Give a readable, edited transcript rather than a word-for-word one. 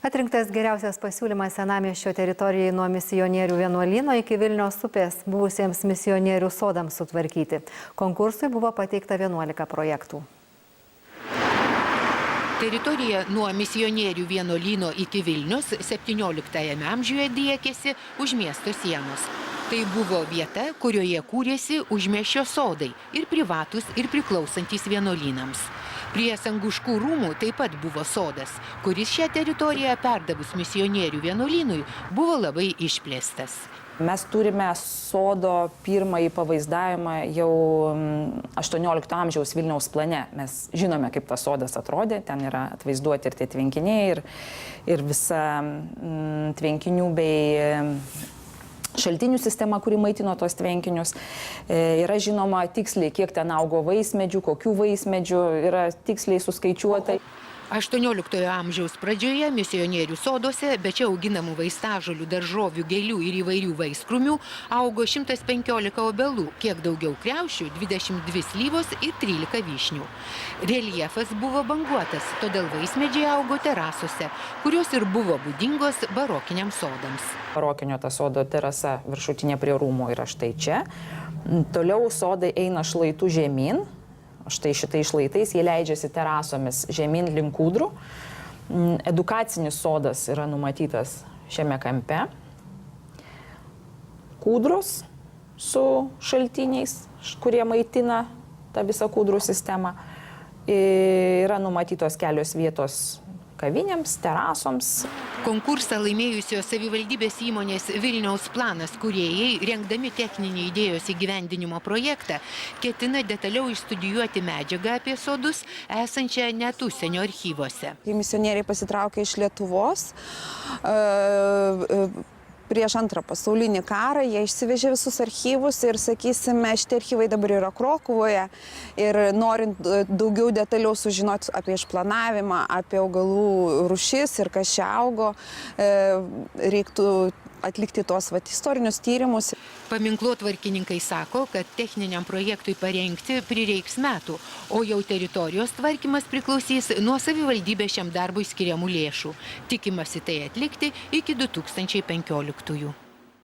Atrinktas geriausias pasiūlymas senamiesčio teritorijai nuo misionierių vienuolyno iki Vilniaus upės buvusiems misionierių sodams sutvarkyti. Konkursui buvo pateikta 11 projektų. Teritorija nuo misionierių vienuolyno iki Vilnius 17 amžiuje driekėsi už miesto sienos. Tai buvo vieta, kurioje kūrėsi užmiesčio sodai ir privatus, ir priklausantys vienuolynams. Prie Sanguškų rūmų taip pat buvo sodas, kuris šią teritoriją perdavus misionierių vienuolynui buvo labai išplėstas. Mes turime sodo pirmąjį pavaizdavimą jau 18 amžiaus Vilniaus plane. Mes žinome, kaip tas sodas atrodė, ten yra atvaizduoti ir tie tvenkiniai, ir visa tvenkinių bei šaltinių sistema, kuri maitino tos tvenkinius. Yra žinoma tiksliai, kiek ten augo vaismedžių, kokių vaismedžių, yra tiksliai suskaičiuota. 18 amžiaus pradžioje misionierių sodose, be čia auginamų vaistažolių, daržovių, gėlių ir įvairių vaiskrūmių augo 115 obelų, kiek daugiau kriaušių, 22 slyvos ir 13 vyšnių. Reljefas buvo banguotas, todėl vaismedžiai augo terasose, kurios ir buvo būdingos barokiniams sodams. Barokinio ta sodo terasa viršutinė prie rūmų yra štai čia. Toliau sodai eina šlaitų žemyn. Štai šitais šlaitais jie leidžiasi terasomis žemyn link Kūdrų. Edukacinis sodas yra numatytas šiame kampe. Kūdros su šaltiniais, kurie maitina tą visą Kūdrų sistemą. Yra numatytos kelios vietos kavinėms, terasoms. Konkursą laimėjusios savivaldybės įmonės Vilniaus planas kūrėjai, rengdami techninį idėjos įgyvendinimo projektą, ketina detaliau išstudijuoti medžiagą apie sodus, esančią net užsienio archyvuose. Misionieriai pasitraukė iš Lietuvos. Prieš Antrą pasaulinį karą jie išsivežė visus archyvus ir, sakysime, šitie archyvai dabar yra Krokuvoje. Ir norint daugiau detaliau sužinoti apie išplanavimą, apie augalų rūšis ir kas čia augo, reiktų atlikti tuos istorinius tyrimus. Paminklotvarkininkai sako, kad techniniam projektui parengti prireiks metų, o jau teritorijos tvarkymas priklausys nuo savivaldybės šiam darbui skiriamų lėšų. Tikimasi tai atlikti iki 2015.